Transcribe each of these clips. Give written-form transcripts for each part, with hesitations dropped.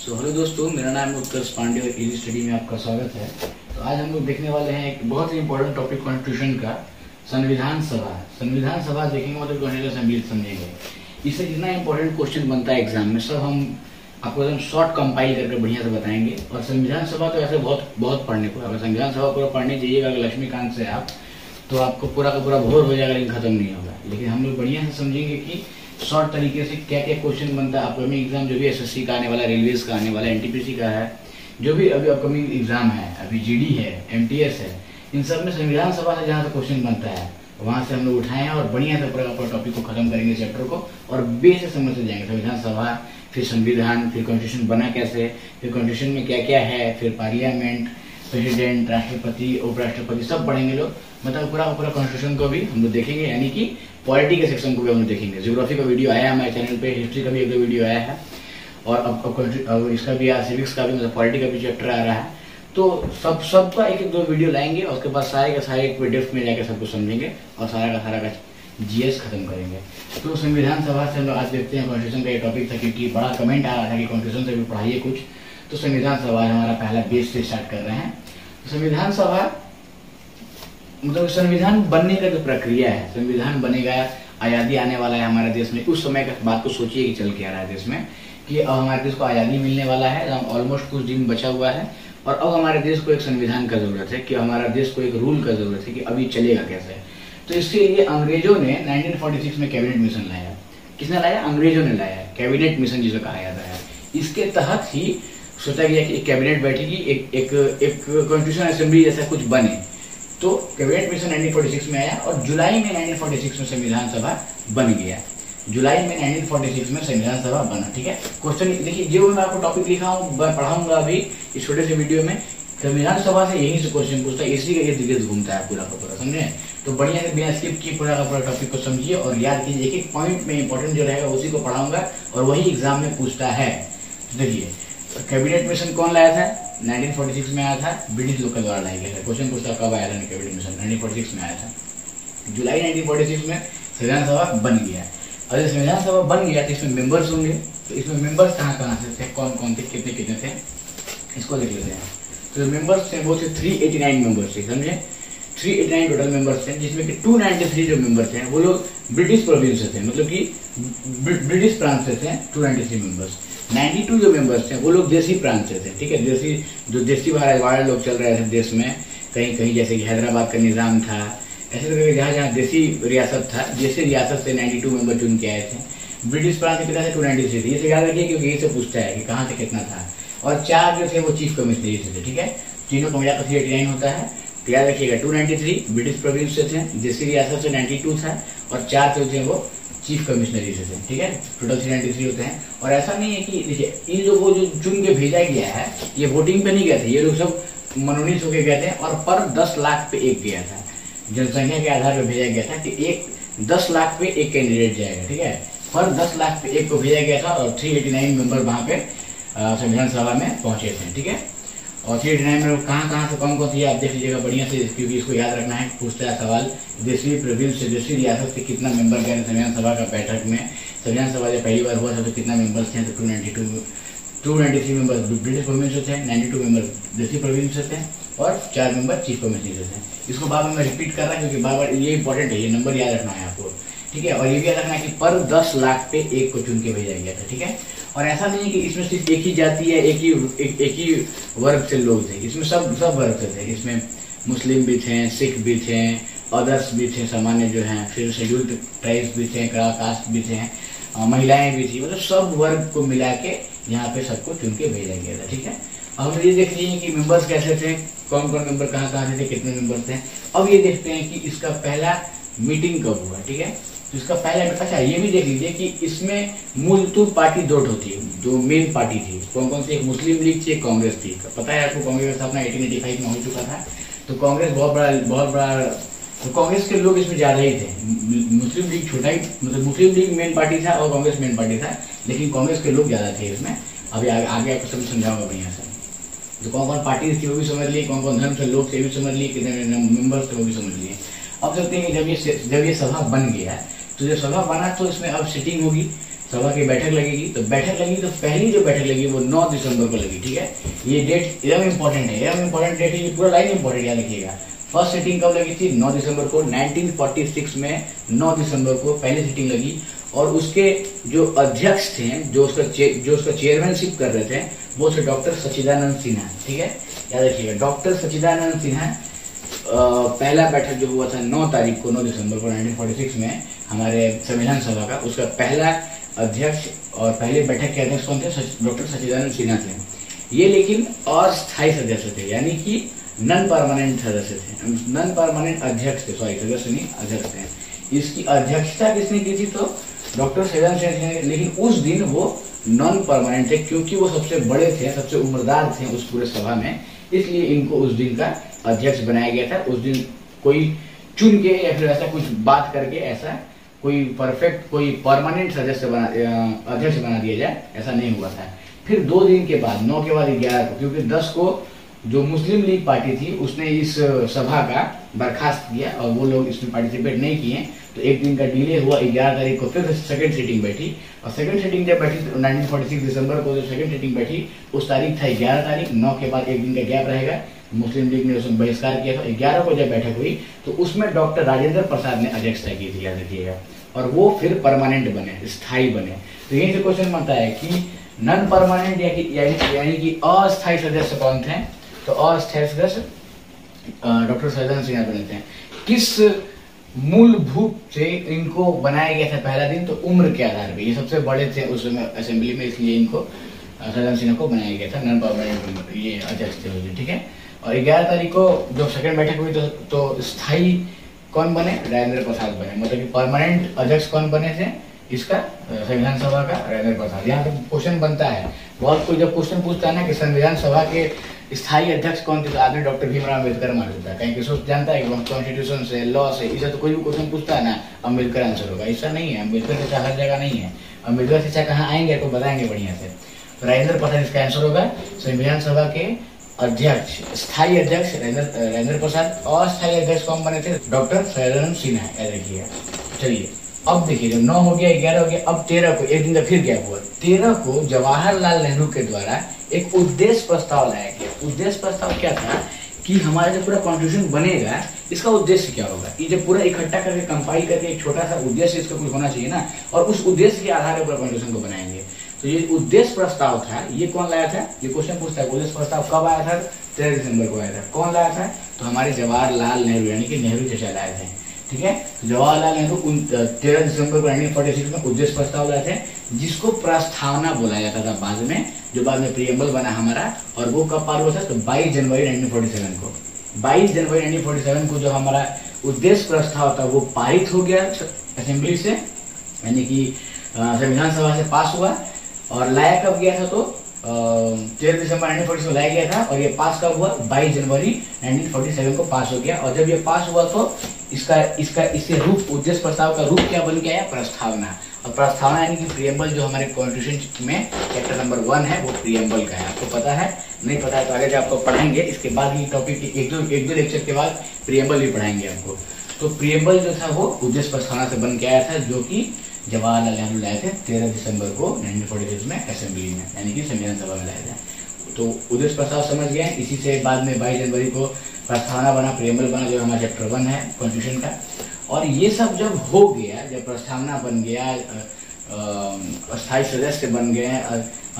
Hello दोस्तों, मेरा नाम है उत्कर्ष पांडे और इजी स्टडी में आपका स्वागत है। तो आज हम लोग देखने वाले हैं एक बहुत ही इंपॉर्टेंट टॉपिक कॉन्स्टिट्यूशन का, संविधान सभा। संविधान सभा देखेंगे मतलब कॉन्स्टिट्यूशन असेंबली समझेंगे। इससे जितना इंपॉर्टेंट क्वेश्चन बनता है एग्जाम में सब हम आपको एकदम शॉर्ट कंपाइल करके बढ़िया से बताएंगे। और संविधान सभा तो ऐसे बहुत पढ़ने को, अगर संविधान सभा पूरा पढ़ने जाइएगा अगर लक्ष्मीकांत से आप, तो आपको पूरा का पूरा भोर हो जाएगा लेकिन खत्म नहीं होगा। लेकिन हम लोग बढ़िया से समझेंगे कि शॉर्ट तरीके से क्या क्या क्वेश्चन बनता है। अपकमिंग एग्जाम जो भी एसएससी का आने वाला, रेलवेज का आने वाला, एनटीपीसी का है, जो भी अभी अपकमिंग एग्जाम है, अभी जीडी है, एमटीएस है, इन सब में संविधान सभा से जहाँ से क्वेश्चन बनता है वहाँ से हम लोग उठाए हैं और बढ़िया से पूरा टॉपिक को खत्म करेंगे, चैप्टर को, और बेस से समझते जाएंगे। संविधान सभा, फिर संविधान, फिर कॉन्स्टिट्यूशन बना कैसे, फिर कॉन्स्टिट्यूशन में क्या क्या है, फिर पार्लियामेंट, प्रेसिडेंट, राष्ट्रपति, उपराष्ट्रपति, सब पढ़ेंगे लोग। मतलब पूरा कॉन्स्टिट्यूशन को भी हम लोग देखेंगे, यानी कि पॉलिटी के सेक्शन को भी हम लोग देखेंगे। ज्योग्राफी का वीडियो आया है हमारे चैनल पे, हिस्ट्री का भी एक दो वीडियो आया है, और अब इसका भी सिविक्स का भी, मतलब पॉलिटी का भी चैप्टर आ रहा है। तो सबका एक दो वीडियो लाएंगे और उसके बाद सारे का सारे एक डेप्थ में जाकर सबको समझेंगे और सारा का जीएस खत्म करेंगे। तो संविधान सभा से हम लोग आज देखते हैं। कॉन्स्टिट्यूशन का ये टॉपिक था क्योंकि बड़ा कमेंट आ रहा था कि कॉन्स्टिट्यूशन से भी पढ़ाइए कुछ, तो संविधान सभा हमारा पहला बेस से स्टार्ट कर रहे हैं। तो संविधान सभा मतलब संविधान बनने का जो प्रक्रिया है, संविधान बनेगा, आज़ादी आने वाला है हमारे देश में। उस समय का बात को सोचिए कि चल क्या रहा है देश में, कि अब हमारे देश को आज़ादी मिलने वाला है, ऑलमोस्ट कुछ दिन बचा हुआ है, और अब हमारे देश को एक संविधान का जरूरत है, कि हमारा देश को एक रूल का जरूरत है कि अभी चलेगा कैसे। तो इसके लिए अंग्रेजों ने 1946 में कैबिनेट मिशन लाया। किसने लाया? अंग्रेजों ने लाया, कैबिनेट मिशन जिसे कहा जाता है। इसके तहत ही सोचा गया कि एक कैबिनेट बैठेगी, एक कॉन्स्टिट्यूशन असेंबली जैसा कुछ बने। तो कैबिनेट मिशन 1946 में आया और जुलाई में 1946 में संविधान सभा बन गया। जुलाई में 1946 में संविधान सभा बना। ठीक है, क्वेश्चन देखिए, जो मैं आपको टॉपिक लिखा हूँ पढ़ाऊंगा अभी इस छोटे से वीडियो में, संविधान सभा से यही से क्वेश्चन पूछता है, इसी का इर्द गिर्द घूमता है पूरा का पूरा, समझे? तो बढ़िया से बिना स्किप किए पूरा का पूरा टॉपिक को समझिए और याद कीजिए। एक पॉइंट में इंपॉर्टेंट जो रहेगा उसी को पढ़ाऊंगा और वही एग्जाम में पूछता है। देखिए, कैबिनेट मिशन कौन लाया था? 1946 में आया था, ब्रिटिश लोग के द्वारा लाया गया था। क्वेश्चन पूछता कब आया था कैबिनेट मिशन? 1946 में आया था। जुलाई 1946 में संविधान सभा बन गया। और जब संविधान सभा बन गया तो इसमें मेंबर्स होंगे। तो इसमें मेंबर्स कहाँ से थे, कौन थे, कितने थे, इसको देख लेते हैं। तो मेंबर्स थे वो थे 389 मेंबर्स थे, समझे? 389 टोटल मेंबर्स थे, जिसमें कि 293 जो मेंबर थे वो लोग ब्रिटिश प्रोविंस से थे, मतलब कि ब्रिटिश प्रांत से थे 293 मेंबर्स। 92 जो मेंबर्स थे वो लोग देसी प्रांत से थे। ठीक है, देसी वाले लोग चल रहे थे देश में, कहीं जैसे कि हैदराबाद का निज़ाम था, ऐसे करके जहाँ देसी रियासत था, देसी रियासत से 92 मेंबर चुन के आए थे। ब्रिटिश प्रांत के कितना थे? 293 थे। ये याद रखिए क्योंकि ये से पूछता है कि कहाँ से कितना था। और 4 जो थे वो चीफ कमिश्नरी से थे। ठीक है, तीनों को मिलाकर 389 होता है। तो याद रखिएगा 293 ब्रिटिश प्रोविंस से थे, देसी रियासत से 92 था, और 4 जो थे वो चीफ कमिश्नरी से थे। ठीक है, टोटल 393 होते हैं। और ऐसा नहीं है कि देखिए, इन लोगों को जो चुन के भेजा गया है ये वोटिंग पे नहीं गए थे, ये लोग सब मनोनीत होकर गए थे, और पर 10 लाख पे एक गया था। जनसंख्या के आधार पर भेजा गया था कि 10 लाख पे एक कैंडिडेट जाएगा। ठीक है, पर 10 लाख पे एक को भेजा गया था और 389 मेंबर वहाँ पे संविधान सभा में पहुंचे थे। ठीक है, और 389 में कहाँ से कौन थी आप देख लीजिएगा बढ़िया से, क्योंकि इसको याद रखना है, पूछता है सवाल। देशी प्रोविंस से, देशी रियासत से कितना मेंबर गए संविधान सभा का बैठक में? संविधान सभा जब पहली बार हुआ था तो कितना मेंबर्स थे? तो 293 मेंबर ब्रिटिश प्रोविंस से थे, 92 मेंबर देशी प्रोविंस से थे, और 4 मेंबर चीफ कमिश्नरी से थे। इसको बार बार मैं रिपीट कर रहा हूँ क्योंकि बार बार ये इंपॉर्टेंट है, ये नंबर याद रखना है आपको। ठीक है, और ये भी याद रखना है कि पर 10 लाख पे एक को चुन के भेजा गया था। ठीक है, और ऐसा नहीं है कि इसमें सिर्फ एक ही जाति है, एक ही वर्ग से लोग थे, इसमें सब वर्ग से थे। इसमें मुस्लिम भी थे, सिख भी थे, अदर्स भी थे, सामान्य जो हैं, फिर शेड्यूल्ड ट्राइब्स भी थे, कास्ट भी थे, महिलाएं भी थी, मतलब सब वर्ग को मिला के यहाँ पे सबको चुन के भेजा गया था। ठीक है, अब ये देख लीजिए कि मेंबर्स कैसे थे, कौन कौन मेंबर कहाँ थे, कितने मेंबर थे। अब ये देखते हैं कि इसका पहला मीटिंग कब हुआ। ठीक है, तो इसका पहला, अच्छा ये भी देख लीजिए कि इसमें मूलतूर पार्टी दो होती है, दो मेन पार्टी थी। कौन सी? एक मुस्लिम लीग थी, एक कांग्रेस थी। पता है आपको, कांग्रेस का स्थापना 1885 में हो चुका था। तो कांग्रेस बहुत बड़ा, तो कांग्रेस के लोग इसमें ज्यादा ही थे। मुस्लिम लीग छोटा ही, मतलब मुस्लिम लीग मेन पार्टी था और कांग्रेस मेन पार्टी था, लेकिन कांग्रेस के लोग ज्यादा थे इसमें। अभी आगे आपको सब समझाऊंगा बढ़िया से। तो कौन कौन पार्टी थी वो भी समझ लिए, कौन कौन धर्म से लोग थे भी समझ लिए, कितने मेंबर्स थे वो भी समझ लिए। अब चलते हैं कि जब ये सभा बन गया, तो जब सभा बना तो इसमें अब सिटिंग होगी, सभा की बैठक लगेगी। तो बैठक लगी तो पहली जो बैठक लगी वो 9 दिसंबर को लगी। ठीक है, ये डेट एकदम इंपॉर्टेंट है, एकदम इंपॉर्टेंट डेट है, ये पूरा लाइन इंपॉर्टेंट याद रखिएगा। फर्स्ट सीटिंग कब लगी थी? 9 दिसंबर को। 1946 में 9 दिसंबर को पहली सीटिंग लगी और उसके जो अध्यक्ष थे, जो उसका चेयरमैनशिप कर रहे थे, वो थे डॉक्टर सच्चिदानंद सिन्हा। ठीक है, याद रखिएगा, डॉक्टर सच्चिदानंद सिन्हा। पहला बैठक जो हुआ था 9 तारीख को, 9 दिसंबर को 1946 में हमारे संविधान सभा का, उसका पहला अध्यक्ष और पहले बैठक के अध्यक्ष कौन थे? डॉक्टर सच्चिदानंद सिन्हा थे। ये लेकिन अस्थायी सदस्य थे, यानी कि नॉन परमानेंट सदस्य थे, नॉन परमानेंट अध्यक्ष थे, सॉरी सदस्य नहीं अध्यक्ष थे। इसकी अध्यक्षता किसने की थी? तो डॉक्टर सच्चिदानंद सिन्हा ने, लेकिन उस दिन वो नॉन परमानेंट थे क्योंकि वो सबसे बड़े थे, सबसे उम्रदार थे उस पूरे सभा में, इसलिए इनको उस दिन का अध्यक्ष बनाया गया था। उस दिन कोई चुन के या फिर ऐसा कुछ बात करके ऐसा कोई परफेक्ट कोई परमानेंट सदस्य अध्यक्ष बना दिया जाए, ऐसा नहीं हुआ था। फिर 2 दिन के बाद 9 के बाद 11 को, क्योंकि 10 को जो मुस्लिम लीग पार्टी थी उसने इस सभा का बर्खास्त किया और वो लोग इसमें पार्टिसिपेट नहीं किए, तो एक दिन का डिले हुआ। 11 तारीख को फिर सेकंड सीटिंग बैठी और सेकंड सीटिंग जब बैठी 1946 दिसंबर को जो सेकंड सीटिंग बैठी उस तारीख था 11 तारीख। 9 के बाद एक दिन का गैप रहेगा, मुस्लिम लीग ने उसमें बहिष्कार किया था। 11 को जब बैठक हुई तो उसमें डॉक्टर राजेंद्र प्रसाद ने अध्यक्षता की थी, याद रखिएगा, और वो फिर परमानेंट बने, स्थायी बने। तो यही से क्वेश्चन बनता है कि नॉन परमानेंट यानी कि अस्थायी सदस्य कौन थे? तो अस्थायी सदस्य डॉक्टर सच्चिदानंद सिन्हा बने थे। किस मूलभूत से इनको बनाया गया था पहला दिन? तो उम्र के आधार पे, ये सबसे बड़े थे उस समय असेंबली में, इसलिए इनको सच्चिदानंद सिन्हा को बनाया गया था नॉन परमानेंट ये अध्यक्ष थे। ठीक है, और 11 तारीख को जब सेकंड बैठक हुई तो स्थायी कौन बने? राजेंद्र प्रसाद बने। मतलब कि परमानेंट अध्यक्ष कौन बने थे इसका? संविधान सभा का राजेंद्र प्रसाद। यहाँ पे क्वेश्चन बनता है, बहुत कोई जब क्वेश्चन पूछता है ना कि संविधान सभा के स्थायी अध्यक्ष कौन थे, तो आदमी डॉक्टर भीमराव अम्बेडकर मान लेता है, कहीं कि सोच जानता है कि कॉन्स्टिट्यूशन से, लॉ से, इसे तो कोई भी क्वेश्चन पूछता है ना अम्बेडकर आंसर होगा। ऐसा नहीं है, अम्बेडकर शिक्षा हर जगह नहीं है। अम्बेडकर शिक्षा कहाँ आएंगे आपको बताएंगे बढ़िया से। तो राजेंद्र प्रसाद इसका आंसर होगा। संविधान सभा के अध्यक्ष, स्थायी अध्यक्ष राजेंद्र प्रसाद, अस्थायी अध्यक्ष कौन बने थे? डॉक्टर सच्चिदानंद सिन्हा, याद रखिएगा। चलिए अब देखिए, जब 9 हो गया, 11 हो गया, अब 13 को एक दिन का फिर गैप हुआ। 13 को जवाहरलाल नेहरू के द्वारा एक उद्देश्य प्रस्ताव लाया गया। उद्देश्य प्रस्ताव क्या था कि हमारा जो पूरा कॉन्स्टिट्यूशन बनेगा इसका उद्देश्य क्या होगा, ये जब पूरा इकट्ठा करके कंपाइल करके एक छोटा सा उद्देश्य इसका कुछ होना चाहिए ना, और उस उद्देश्य के आधार पर पूरा कॉन्स्टिट्यूशन को बनाएंगे। तो ये उद्देश्य प्रस्ताव था, ये कौन लाया था? ये क्वेश्चन पूछता है, उद्देश्य प्रस्ताव कब आया था? 13 दिसंबर को आया था। कौन लाया था? तो हमारे जवाहरलाल नेहरू, यानी कि नेहरू चचा लाए थे। ठीक है, तो जवाहरलाल नेहरू 13 दिसंबर को 1946 में उद्देश्य प्रस्ताव लाए थे, जिसको प्रस्तावना बोला जाता था बाद में, जो बाद में प्रियम्बल बना हमारा। और वो कब पार हुआ था? तो 22 जनवरी 1947 को। 22 जनवरी 1947 को जो हमारा उद्देश्य प्रस्ताव था वो पारित हो गया असेंबली से, यानी कि संविधान सभा से पास हुआ। और लाया कब गया था? तो 13 दिसंबर 1946 को लाया गया था, और ये पास कब हुआ? 22 जनवरी 1947 को पास हो गया। और जब ये पास हुआ तो इससे रूप, उद्देश्य प्रस्ताव का रूप क्या बन गया? प्रस्तावना। और प्रस्तावना यानी कि प्रियम्बल, जो हमारे कॉन्स्टिट्यूशन में चैप्टर नंबर 1 है वो प्रियम्बल का है। आपको पता है? नहीं पता है तो आगे जब आपको पढ़ाएंगे, इसके बाद ही टॉपिक एक दो लेक्चर के बाद प्रियम्बल भी पढ़ाएंगे आपको। तो प्रियम्बल जो था वो उद्देश्य प्रस्तावना से बन के आया था, जो कि जवाहरलाल नेहरू लाए थे 13 दिसंबर को 1946 में असेंबली में, यानी कि संविधान सभा में लाए थे। तो उद्देश्य प्रस्ताव समझ गए। इसी से बाद में 22 जनवरी को प्रस्तावना बना, प्रियम्बल बना, जो हमारा चैप्टर 1 है कॉन्स्टिट्यूशन का। और ये सब जब हो गया, जब प्रस्तावना बन गया, अस्थायी सदस्य बन गए,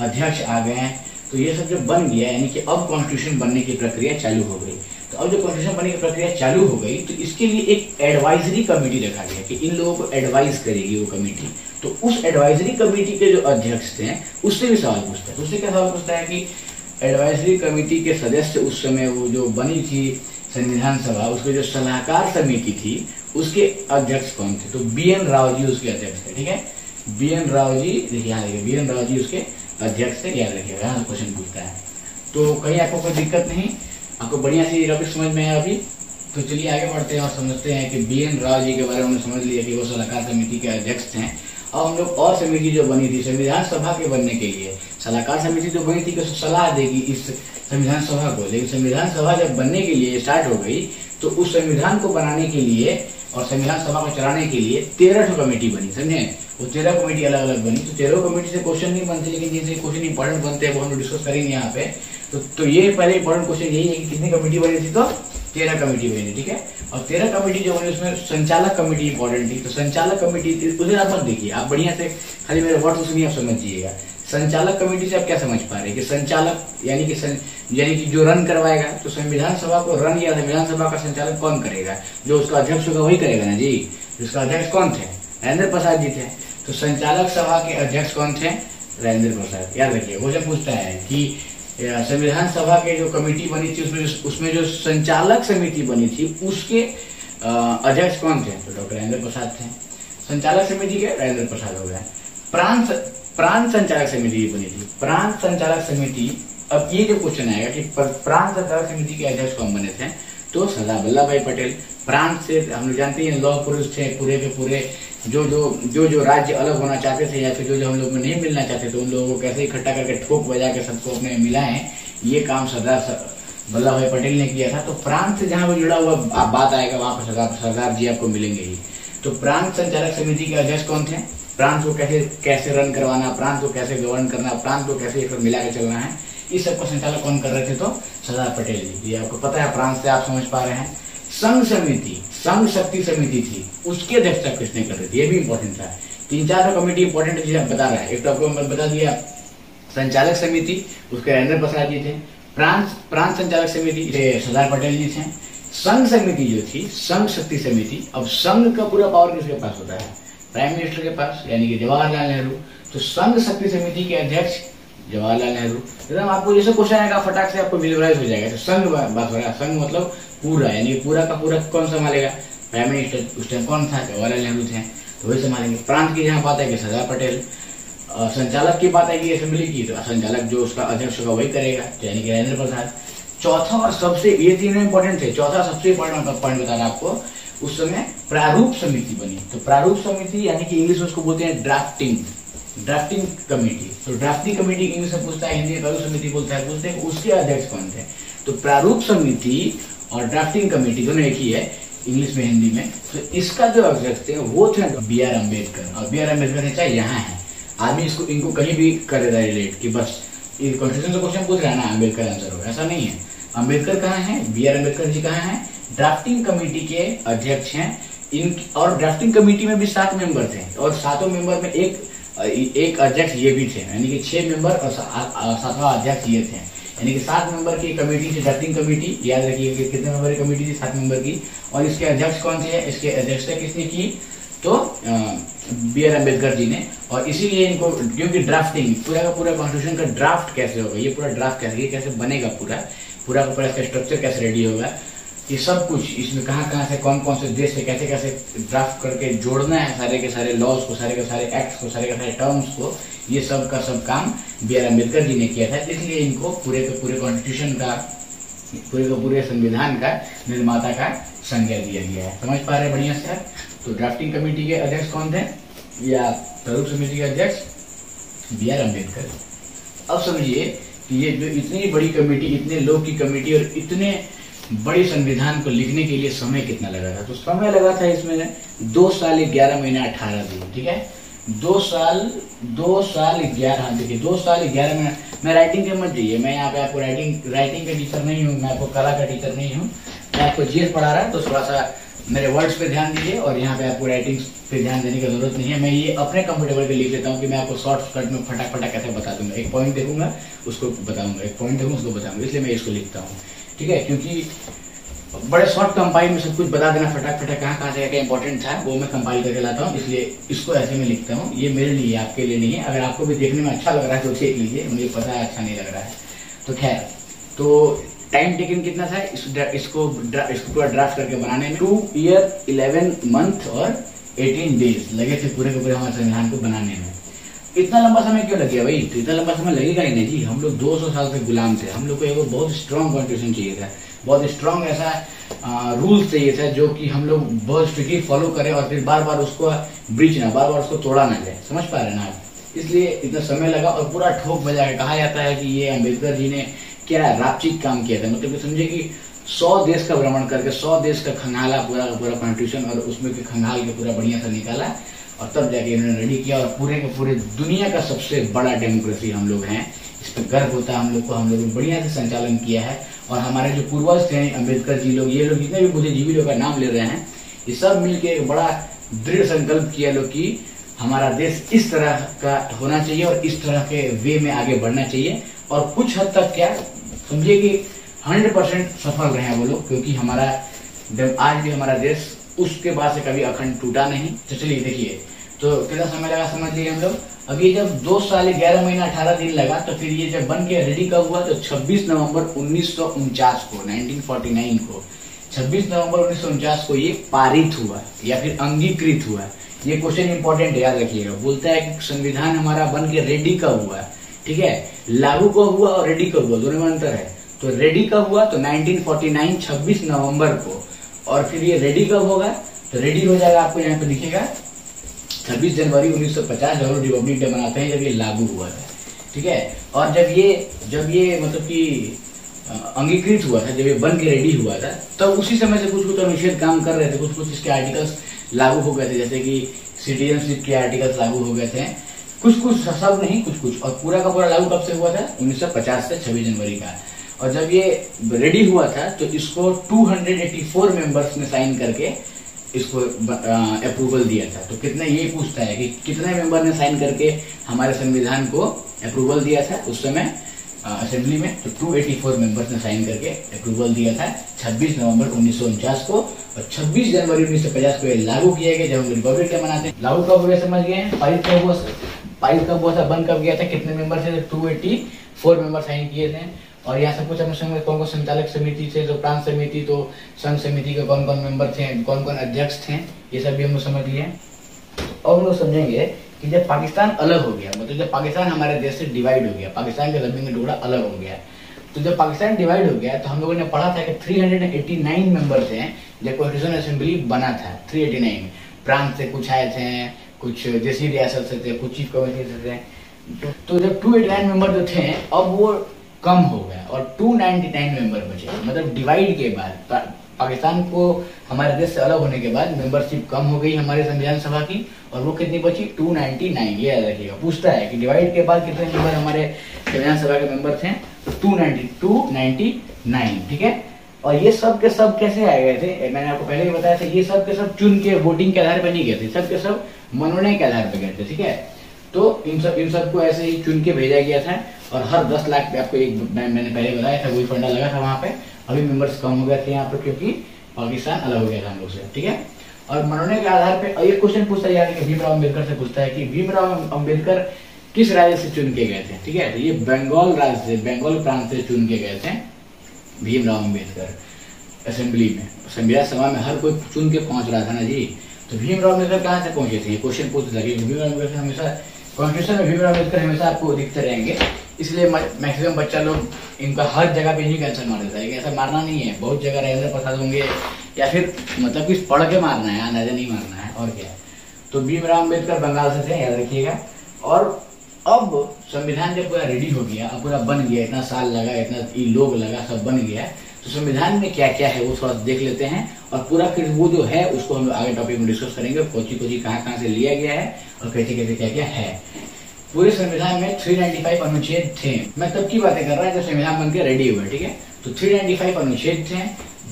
अध्यक्ष आ गए, तो ये सब जब बन गया, यानी कि अब कॉन्स्टिट्यूशन बनने की प्रक्रिया चालू हो गई। तो अब जो कॉन्स्टिट्यूशन बनने की प्रक्रिया चालू हो गई, तो इसके लिए एक एडवाइजरी कमेटी रखा गया कि इन लोगों को एडवाइज करेगी वो कमेटी। तो उस एडवाइजरी कमेटी के जो अध्यक्ष थे उससे भी सवाल पूछता है। तो उससे क्या सवाल पूछता है कि एडवाइजरी कमेटी के सदस्य उस समय वो जो बनी थी संविधान सभा, उसके जो सलाहकार समिति थी उसके अध्यक्ष कौन थे? तो BN राव जी उसके अध्यक्ष थे। ठीक है, BN राव जी, देखिए यहाँ देखिए, BN राव जी उसके अध्यक्ष थे, याद रखिएगा, यहाँ क्वेश्चन पूछता है। तो कहीं आपको कोई दिक्कत नहीं, आपको बढ़िया सी टॉपिक समझ में है अभी। तो चलिए आगे बढ़ते हैं और समझते हैं कि BN राव जी के बारे में हमने समझ लिया कि वो सलाहकार समिति के अध्यक्ष थे। और हम लोग और समिति जो बनी थी संविधान सभा के बनने के लिए, सलाहकार समिति जो बनी थी कि सलाह देगी इस संविधान सभा को, लेकिन संविधान सभा जब बनने के लिए स्टार्ट हो गई तो उस संविधान को बनाने के लिए और संविधान सभा को चलाने के लिए 13 कमेटी बनी, समझे। वो 13 कमेटी अलग अलग बनी। तो 13 कमेटी से क्वेश्चन नहीं बनते, लेकिन जिनसे क्वेश्चन इंपॉर्टेंट बनते हैं वो हम लोग डिस्कस करेंगे यहाँ पे। तो ये पहले इंपॉर्टेंट क्वेश्चन यही है कि कितनी कमेटी बनी थी, तो 13 कमेटी बनी, ठीक है। और 13 कमेटी जो बनी उसमें संचालक कमेटी इंपॉर्टेंट थी। तो संचालक कमेटी उसे आप मत देखिए, आप बढ़िया से खाली मेरे वर्ड सुनिए, आप समझिएगा। संचालक कमेटी से आप क्या समझ पा रहे हैं कि संचालक यानी कि जो रन करवाएगा, तो संविधान सभा को रन या संविधान सभा का संचालन कौन करेगा, जो उसका अध्यक्ष होगा वही करेगा ना जी। जिसका अध्यक्ष कौन थे, राजेंद्र प्रसाद जी थे। तो संचालक सभा के अध्यक्ष कौन थे, राजेंद्र प्रसाद। याद रखिए, क्वेश्चन पूछता है कि संविधान सभा के जो कमेटी बनी थी उसमें जो संचालक समिति बनी थी उसके अध्यक्ष कौन थे, तो डॉक्टर राजेंद्र प्रसाद थे। संचालक समिति के राजेंद्र प्रसाद हो गया। प्रांत संचालक समिति बनी थी, प्रांत संचालक समिति। अब ये जो क्वेश्चन आएगा कि प्रांत संचालक समिति के अध्यक्ष कौन बने थे, तो सरदार वल्लभ भाई पटेल। प्रांत से हम लोग जानते हैं लौह पुरुष थे, पूरे के पूरे जो राज्य अलग होना चाहते थे या फिर जो हम लोग में नहीं मिलना चाहते थे, उन लोगों को कैसे इकट्ठा करके ठोक बजा के सबको अपने मिलाएं, ये काम सरदार वल्लभ भाई पटेल ने किया था। तो प्रांत से जहां भी जुड़ा हुआ बात आएगा वहां पर सरदार जी आपको मिलेंगे ही। तो प्रांत संचालक समिति के अध्यक्ष कौन थे, प्रांत को कैसे रन करवाना, प्रांत को कैसे गवर्न करना, प्रांत को कैसे एक मिला के चलना है, इस सबको संचालक कौन कर रहे थे, तो सरदार पटेल जी। ये आपको पता है, प्रांत से आप समझ पा रहे हैं। संघ समिति, संघ शक्ति समिति थी, उसकी अध्यक्षता किसने कर रही थी, ये भी इंपॉर्टेंट था। 3-4 कमेटी इंपॉर्टेंट चीज बता रहा है। एक तो आपको मैं बता दिया संचालक समिति, उसके राजेंद्र प्रसाद जी थे। प्रांत संचालक समिति सरदार पटेल जी थे। संघ समिति जो थी, संघ शक्ति समिति। अब संघ का पूरा पावर किसके पास होता है, प्राइम मिनिस्टर के पास, यानी कि जवाहरलाल नेहरू। तो संघ शक्ति समिति के अध्यक्ष जवाहरलाल नेहरू। एकदम आपको जैसे क्वेश्चन आएगा फटाक से आपको विजुअलाइज हो जाएगा। तो संघ बात हो रहा है, संघ मतलब पूरा, यानी पूरा का पूरा कौन संभालेगा, प्राइम मिनिस्टर। उस टाइम कौन था, जवाहरलाल नेहरू थे, तो वही संभालेंगे। प्रांत की जहाँ बात है कि सरदार पटेल। संचालक की बात है कि असेंबली की, तो संचालक जो उसका अध्यक्ष होगा वही करेगा, यानी कि राजेंद्र प्रसाद। चौथा और सबसे, ये तीनों इंपॉर्टेंट थे। चौथा सबसे इंपॉर्टेंट पॉइंट बता रहा आपको, उस समय प्रारूप समिति बनी। तो प्रारूप समिति यानी कि इंग्लिश में उसको बोलते हैं ड्राफ्टिंग कमेटी। तो ड्राफ्टिंग कमेटी इंग्लिश में पूछता है, हिंदी में प्रारूप समिति बोलता है, पूछते हैं उसके अध्यक्ष कौन थे। तो प्रारूप समिति और ड्राफ्टिंग कमेटी दोनों एक ही है, इंग्लिश में हिंदी में। तो इसका जो अध्यक्ष थे वो थे B.R. अम्बेडकर। और B.R. अम्बेडकर चाहे यहाँ है, आदमी इनको कहीं भी कर देता है रिलेट कि बस ये कॉन्स्टिट्यूशन से क्वेश्चन पूछ रहा है ना, अम्बेडकर आंसर होगा, ऐसा नहीं है। अम्बेडकर कहाँ है, B.R. अम्बेडकर जी कहाँ है, ड्राफ्टिंग कमेटी के अध्यक्ष हैं। और ड्राफ्टिंग कमेटी में भी 7 मेंबर थे, और 7 मेंबर में एक अध्यक्ष ये भी थे, यानी कि 6 मेंबर और 7वां अध्यक्ष ये थे, यानी कि 7 मेंबर की कमेटी थी ड्राफ्टिंग कमेटी। याद रखिए कि कितने मेंबर की कमेटी थी, 7 मेंबर की। और इसके अध्यक्ष कौन थे, इसके अध्यक्षता किसने की, तो B.R. अम्बेडकर जी ने। और इसीलिए इनको, क्योंकि ड्राफ्टिंग पूरा का पूरा कॉन्स्टिट्यूशन का ड्राफ्ट कैसे होगा, ये पूरा ड्राफ्ट कैसे बनेगा, पूरा का पूरा इसका स्ट्रक्चर कैसे रेडी होगा, ये सब कुछ इसमें कहाँ से कौन से देश से कैसे ड्राफ्ट करके जोड़ना है, सारे के सारे लॉज को, सारे के सारे एक्ट्स को, सारे के सारे टर्म्स को, ये सब का सब काम B.R. अम्बेडकर जी ने किया था। इसलिए इनको पूरे के पूरे कॉन्स्टिट्यूशन का, पूरे संविधान का निर्माता का संज्ञा दिया गया है। समझ पा रहे हैं बढ़िया से। तो ड्राफ्टिंग कमेटी के अध्यक्ष कौन थे, या प्रारूप समिति के अध्यक्ष B.R. अम्बेडकर। अब समझिए कि ये जो इतनी बड़ी कमेटी, इतने लोग की कमेटी और इतने बड़े संविधान को लिखने के लिए समय कितना लगा था, तो समय लगा था इसमें 2 साल 11 महीने 18 दिन, ठीक है। 2 साल 11, देखिए 2 साल 11 महीने। मैं राइटिंग के मत जाइए, मैं यहाँ पे आपको राइटिंग के टीचर नहीं हूँ, मैं आपको कला का टीचर नहीं हूँ, मैं आपको GS पढ़ा रहा है, तो थोड़ा सा मेरे वर्ड्स पे ध्यान दीजिए। और यहाँ पे आपको राइटिंग पे ध्यान देने की जरूरत नहीं है, मैं ये अपने कंफर्टेबल पे लिख लेता हूँ कि मैं आपको शॉर्टकट में फटाफट कैसे बता दूंगा। एक पॉइंट देखूंगा उसको बताऊंगा, एक पॉइंट देखूंगा उसको बताऊंगा, इसलिए मैं इसको लिखता हूँ, ठीक है। क्योंकि बड़े शॉर्ट कंपाइल में सब कुछ बता देना फटाफट, कहाँ से क्या इंपॉर्टेंट था वो मैं कंपाइल करके लाता हूँ, इसलिए इसको ऐसे में लिखता हूँ। ये मेरे लिए, आपके लिए नहीं है। अगर आपको भी देखने में अच्छा लग रहा है तो देख लीजिए, मुझे पता है अच्छा नहीं लग रहा है। तो खैर, तो टाइम टेकन कितना था इसको पूरा ड्राफ्ट करके बनाने में, 2 ईयर 11 मंथ और 18 डेज लगे थे पूरे के पूरे हमारे संविधान को बनाने में। इतना लंबा समय क्यों लग गया भाई, तो इतना लंबा समय लगेगा ही नहीं जी। हम लोग 200 साल से गुलाम थे, हम लोग को एक बहुत स्ट्रॉन्ग कॉन्स्टिट्यूशन चाहिए था, बहुत स्ट्रॉन्ग ऐसा रूल्स चाहिए था जो कि हम लोग बहुत स्ट्रिक्टली फॉलो करें और फिर बार बार उसको ब्रीच ना, बार बार उसको तोड़ा ना जाए। समझ पा रहे ना आप, इसलिए इतना समय लगा। और पूरा ठोक बजा के कहा जाता है कि ये अम्बेडकर जी ने क्या रापचिक काम किया था, मतलब समझे कि 100 देश का भ्रमण करके 100 देश का खंगाला पूरा का पूरा कॉन्स्टिट्यूशन और उसमें के खंगाल के पूरा बढ़िया सा निकाला और तब जाके इन्होंने रेडी किया। और पूरे के पूरे दुनिया का सबसे बड़ा डेमोक्रेसी हम लोग हैं, इस पर गर्व होता है हम लोग को। हम लोग ने बढ़िया से संचालन किया है और हमारे जो पूर्वज थे अम्बेडकर जी लोग, ये लोग जितने भी बुद्धिजीवी लोग का नाम ले रहे हैं, ये सब मिलके एक बड़ा दृढ़ संकल्प किया लोग कि हमारा देश इस तरह का होना चाहिए और इस तरह के वे में आगे बढ़ना चाहिए। और कुछ हद तक क्या समझिए कि 100% सफल रहे हैं वो लोग, क्योंकि हमारा आज भी हमारा देश उसके बाद से कभी अखंड टूटा नहीं। तो चलिए देखिए, तो कितना समय लगा समझ लीजिए हम लोग। अभी जब 2 साल 11 महीना 18 दिन लगा, तो फिर ये जब बन के रेडी कब हुआ, तो 26 नवंबर 1949 को 1949 को 26 नवंबर 1949 को ये पारित हुआ या फिर अंगीकृत हुआ। ये क्वेश्चन इंपॉर्टेंट है, याद रखिएगा। बोलता है कि संविधान हमारा बन के रेडी कब हुआ, ठीक है। लागू कब हुआ और रेडी कब हुआ, दोनों में अंतर है। तो रेडी कब हुआ, तो 1949 26 नवंबर को। और फिर ये रेडी कब होगा, तो रेडी हो जाएगा आपको यहाँ पे दिखेगा 26 जनवरी 1950, जब हम रिपब्लिक डे मनाते हैं, जब ये लागू हुआ था, ठीक है। और जब ये मतलब कि अंगीकृत हुआ था, जब ये बन के रेडी हुआ था, तब उसी समय से कुछ अनुच्छेद काम कर रहे थे, कुछ इसके आर्टिकल्स लागू हो गए थे, जैसे कि सिटीजनशिप के आर्टिकल्स लागू हो गए थे, कुछ सब नहीं, कुछ। और पूरा का पूरा लागू कब से हुआ था, 1950 से 26 जनवरी का। और जब ये रेडी हुआ था तो इसको 284 मेंबर्स ने साइन करके इसको अप्रूवल दिया था। तो कितने, ये पूछता है कि कितने मेंबर ने साइन करके हमारे संविधान को अप्रूवल दिया था उस समय असेंबली में, तो 284 मेंबर्स ने साइन करके अप्रूवल दिया था 26 नवंबर 1949 को। और 26 जनवरी 1950 को ये लागू किया गया, जब हम रिपब्लिक डे मनाते हैं। लागू कब हुआ समझ गए, पारित कब हुआ था, बंद कब गया था, कितने मेंबर थे, 284 मेंबर साइन किए थे। और यहाँ सब कुछ हम समझ कौन कौन संचालक समिति थे, तो प्रांत समिति, तो संघ समिति के कौन कौन मेंबर थे, कौन कौन अध्यक्ष थे, ये सब भी हम लोग समझ लिए। और हम लोग समझेंगे कि जब पाकिस्तान अलग हो गया, मतलब जब पाकिस्तान हमारे देश से डिवाइड हो गया, पाकिस्तान के जमीन का टुकड़ा अलग हो गया, तो जब पाकिस्तान डिवाइड हो गया तो हम लोगों ने पढ़ा था कि 389 मेंबर्स हैं जब कॉन्स्टिट्यूशन असेंबली बना था। 389 प्रांत से कुछ आए थे, कुछ देशी रियासत से थे, कुछ चीफ कमिटी से थे। तो जब 289 मेंबर जो थे अब वो कम हो गया और 299 मेंबर बचे। मतलब डिवाइड के बाद पाकिस्तान को हमारे देश से अलग होने के बाद मेंबरशिप कम हो गई हमारे संविधान सभा की, और वो कितनी बची, 299। ये याद रखिएगा, पूछता है कि डिवाइड के बाद कितने मेंबर हमारे संविधान सभा के मेंबर थे, तो 299, ठीक है। और ये सब के सब कैसे आए गए थे, मैंने आपको पहले ही बताया था, ये सब के सब चुन के वोटिंग के आधार पर नहीं गए थे, सब के सब मनोनयन के आधार पर गए थे, ठीक है। तो इन सब को ऐसे ही चुन के भेजा गया था। और हर 10 लाख पे आपको एक मैंने पहले बताया था, वही फंडा लगा था वहां पे। अभी मेंबर्स कम हो गए थे यहाँ पे, क्योंकि पाकिस्तान अलग हो गया था हम लोग से, ठीक है। और मनोनयन के आधार पे एक क्वेश्चन पूछता है यार कि भीमराव अम्बेडकर से पूछता है कि भीमराव अम्बेडकर किस राज्य से चुन के गए थे, ठीक है। तो ये बंगाल राज्य से, बंगाल प्रांत से चुन के गए थे भीमराव अम्बेडकर असेंबली में। संविधान सभा में हर कोई चुन के पहुंच रहा था ना जी। तो भीमराव अम्बेडकर कहाँ से पहुंचे थे, ये क्वेश्चन पूछता था। भीमराव अम्बेडकर हमेशा कॉन्स्टिट्यूशन में भीमराव अम्बेडकर हमेशा आपको दिखते रहेंगे, इसलिए मैक्सिमम बच्चा लोग इनका हर जगह पे यही आंसर मार देता है। लेकिन ऐसा मारना नहीं है, बहुत जगह राजेंद्र प्रसाद होंगे या फिर मतलब कि पढ़ के मारना है, अंदाजा नहीं मारना है, और क्या है। तो भीमराव अम्बेडकर बंगाल से थे, याद रखिएगा। और अब संविधान जब पूरा रेडी हो गया, अब पूरा बन गया, इतना साल लगा, इतना लोग लगा, सब बन गया, तो संविधान में क्या क्या है वो थोड़ा देख लेते हैं। और पूरा फिर वो जो है उसको हम लोग आगे टॉपिक में डिस्कस करेंगे, कोची कहाँ से लिया गया है और कैसे क्या क्या है। पूरे संविधान में 395 अनुच्छेद थे। मैं तब की बातें कर रहा हूँ जब संविधान बनकर रेडी हुआ, ठीक है। तो 395 अनुच्छेद थे,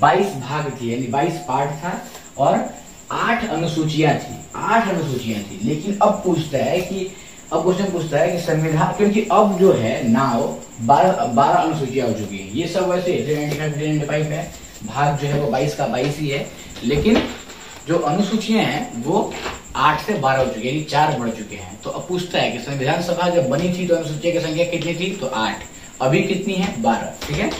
22 भाग थी, यानी 22 पार्ट था, और 8 अनुसूचियां थी, 8 अनुसूचियां थी। लेकिन अब पूछता है कि, अब क्वेश्चन पूछता है कि संविधान, क्योंकि अब जो है नाउ 12 अनुसूचियां हो चुकी है। ये सब वैसे 395 है, भाग जो है वो 22 का 22 ही है, लेकिन जो अनुसूचियां हैं वो 8 से 12 हो चुकी है, यानी 4 बढ़ चुके हैं। तो अब पूछता है कि संविधान सभा जब बनी थी तो अनुसूचियों की संख्या कितनी थी, तो 8, अभी कितनी है, 12, ठीक है।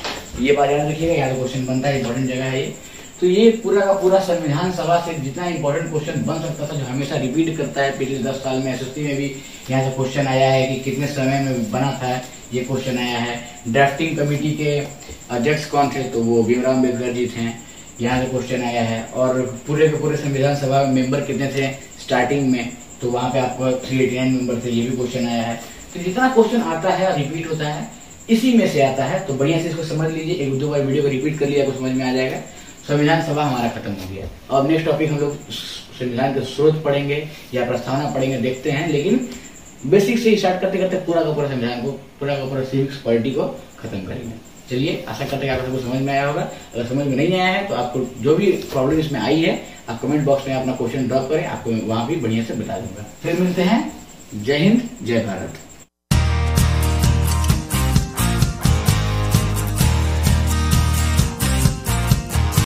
ये बात याद रखिएगा, यहाँ क्वेश्चन बनता है, इंपॉर्टेंट जगह है ये। तो ये पूरा का पूरा संविधान सभा से जितना इंपॉर्टेंट क्वेश्चन बन सकता था, जो हमेशा रिपीट करता है, पिछले 10 साल में एसएससी में भी यहाँ से क्वेश्चन आया है कि कितने समय में बना था, ये क्वेश्चन आया है। ड्राफ्टिंग कमेटी के अध्यक्ष कौन थे, तो वो भीमराव अम्बेडकर जी थे, यहाँ से क्वेश्चन आया है। और पूरे के पूरे संविधान सभा मेंबर कितने थे स्टार्टिंग में, तो वहां पे आपको 389 मेंबर थे, ये भी क्वेश्चन आया है। तो जितना क्वेश्चन आता है रिपीट होता है, इसी में से आता है। तो बढ़िया से इसको समझ लीजिए, एक दो बार वीडियो को रिपीट कर लिया आपको समझ में आ जाएगा। संविधान सभा हमारा खत्म हो गया। अब नेक्स्ट टॉपिक हम लोग संविधान के स्रोत पढ़ेंगे या प्रस्तावना पढ़ेंगे, देखते हैं। लेकिन बेसिक से स्टार्ट करते करते पूरा का पूरा संविधान को, पूरा का पूरा सिविक्स पॉलिटी को खत्म करेंगे। चलिए, आशा करते हैं आप सबको समझ में आया होगा। अगर समझ में नहीं आया है तो आपको जो भी प्रॉब्लम इसमें आई है, आप कमेंट बॉक्स में अपना क्वेश्चन ड्रॉप करें, आपको वहां भी बढ़िया से बता दूंगा। फिर मिलते हैं। जय हिंद, जय भारत।